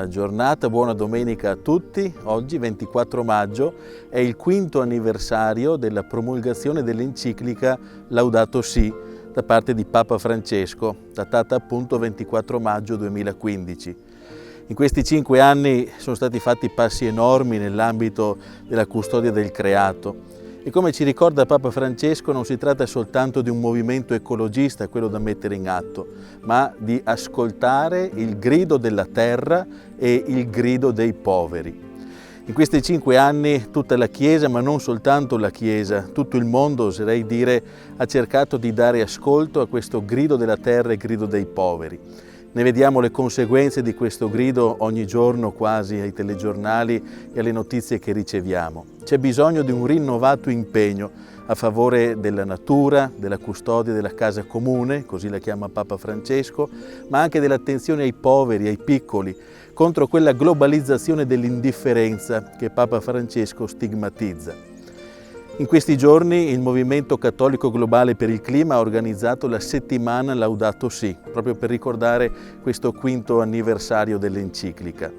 buona giornata, buona domenica a tutti. Oggi, 24 maggio, è il quinto anniversario della promulgazione dell'enciclica Laudato Si da parte di Papa Francesco, datata appunto 24 maggio 2015. In questi 5 anni sono stati fatti passi enormi nell'ambito della custodia del creato. E come ci ricorda Papa Francesco, non si tratta soltanto di un movimento ecologista, quello da mettere in atto, ma di ascoltare il grido della terra e il grido dei poveri. In questi 5 anni tutta la Chiesa, ma non soltanto la Chiesa, tutto il mondo, oserei dire, ha cercato di dare ascolto a questo grido della terra e grido dei poveri. Ne vediamo le conseguenze di questo grido ogni giorno quasi ai telegiornali e alle notizie che riceviamo. C'è bisogno di un rinnovato impegno a favore della natura, della custodia della casa comune, così la chiama Papa Francesco, ma anche dell'attenzione ai poveri, ai piccoli, contro quella globalizzazione dell'indifferenza che Papa Francesco stigmatizza. In questi giorni il Movimento Cattolico Globale per il Clima ha organizzato la settimana Laudato Si, proprio per ricordare questo quinto anniversario dell'enciclica.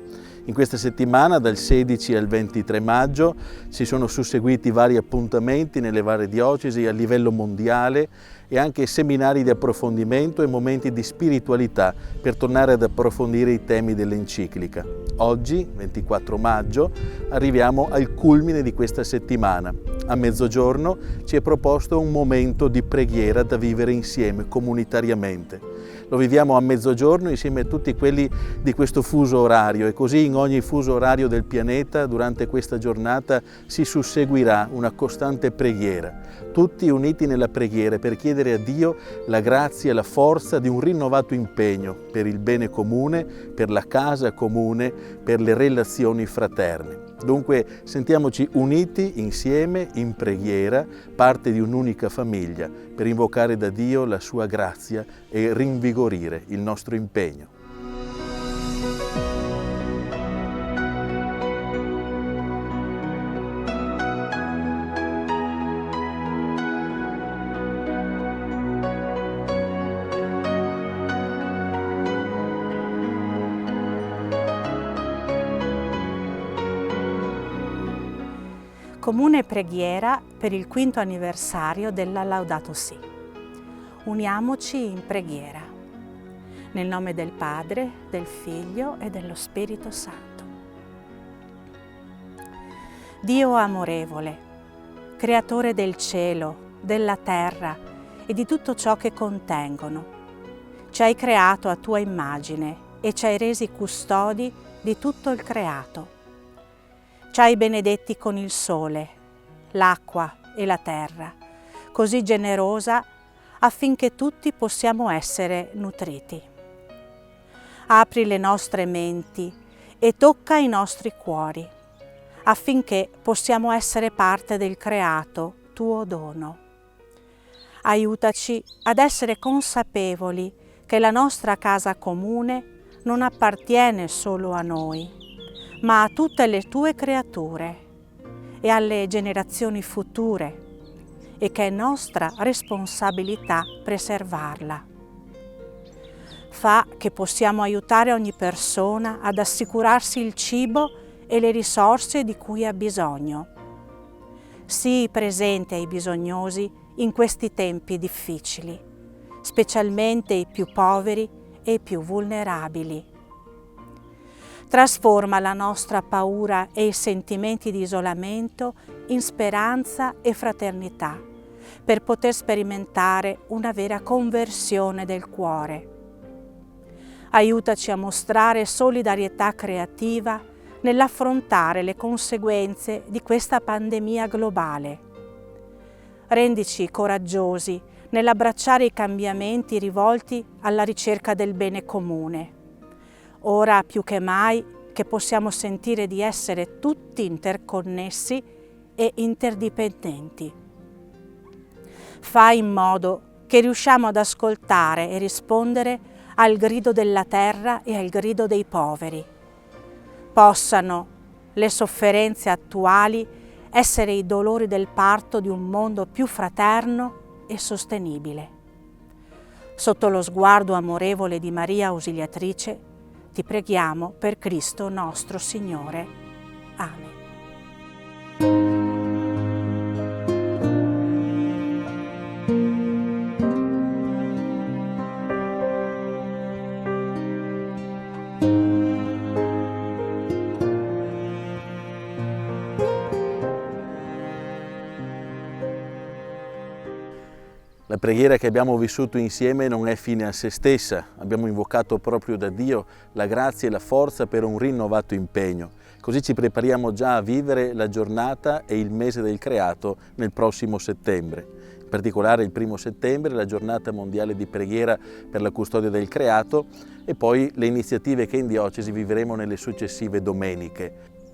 In questa settimana, dal 16 al 23 maggio, si sono susseguiti vari appuntamenti nelle varie diocesi a livello mondiale e anche seminari di approfondimento e momenti di spiritualità per tornare ad approfondire i temi dell'enciclica. Oggi, 24 maggio, arriviamo al culmine di questa settimana. A mezzogiorno ci è proposto un momento di preghiera da vivere insieme, comunitariamente. Lo viviamo a mezzogiorno insieme a tutti quelli di questo fuso orario e così in ogni fuso orario del pianeta durante questa giornata si susseguirà una costante preghiera, tutti uniti nella preghiera per chiedere a Dio la grazia e la forza di un rinnovato impegno per il bene comune, per la casa comune, per le relazioni fraterne. Dunque sentiamoci uniti insieme in preghiera, parte di un'unica famiglia, per invocare da Dio la sua grazia e rinvigorire il nostro impegno. Comune preghiera per il quinto anniversario della Laudato Si. Uniamoci in preghiera. Nel nome del Padre, del Figlio e dello Spirito Santo. Dio amorevole, creatore del cielo, della terra e di tutto ciò che contengono, ci hai creato a tua immagine e ci hai resi custodi di tutto il creato. Ci hai benedetti con il sole, l'acqua e la terra, così generosa affinché tutti possiamo essere nutriti. Apri le nostre menti e tocca i nostri cuori, affinché possiamo essere parte del creato, tuo dono. Aiutaci ad essere consapevoli che la nostra casa comune non appartiene solo a noi, ma a tutte le tue creature e alle generazioni future, e che è nostra responsabilità preservarla. Fa che possiamo aiutare ogni persona ad assicurarsi il cibo e le risorse di cui ha bisogno. Sii presente ai bisognosi in questi tempi difficili, specialmente i più poveri e i più vulnerabili. Trasforma la nostra paura e i sentimenti di isolamento in speranza e fraternità, per poter sperimentare una vera conversione del cuore. Aiutaci a mostrare solidarietà creativa nell'affrontare le conseguenze di questa pandemia globale. Rendici coraggiosi nell'abbracciare i cambiamenti rivolti alla ricerca del bene comune. Ora più che mai che possiamo sentire di essere tutti interconnessi e interdipendenti. Fai in modo che riusciamo ad ascoltare e rispondere al grido della terra e al grido dei poveri. Possano le sofferenze attuali essere i dolori del parto di un mondo più fraterno e sostenibile. Sotto lo sguardo amorevole di Maria Ausiliatrice, Ti preghiamo per Cristo nostro Signore. Amen. La preghiera che abbiamo vissuto insieme non è fine a se stessa, abbiamo invocato proprio da Dio la grazia e la forza per un rinnovato impegno. Così ci prepariamo già a vivere la giornata e il mese del creato nel prossimo settembre. In particolare il 1° settembre, la giornata mondiale di preghiera per la custodia del creato e poi le iniziative che in diocesi vivremo nelle successive domeniche.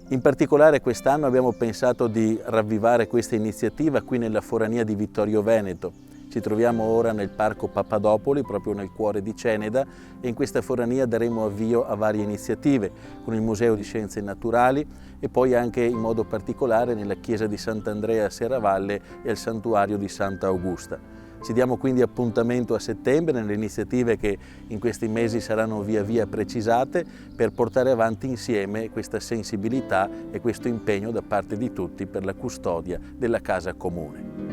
In particolare quest'anno abbiamo pensato di ravvivare questa iniziativa qui nella forania di Vittorio Veneto. Ci troviamo ora nel Parco Papadopoli, proprio nel cuore di Ceneda, e in questa forania daremo avvio a varie iniziative con il Museo di Scienze Naturali e poi anche in modo particolare nella chiesa di Sant'Andrea a Serravalle e al santuario di Santa Augusta. Ci diamo quindi appuntamento a settembre nelle iniziative che in questi mesi saranno via via precisate per portare avanti insieme questa sensibilità e questo impegno da parte di tutti per la custodia della casa comune.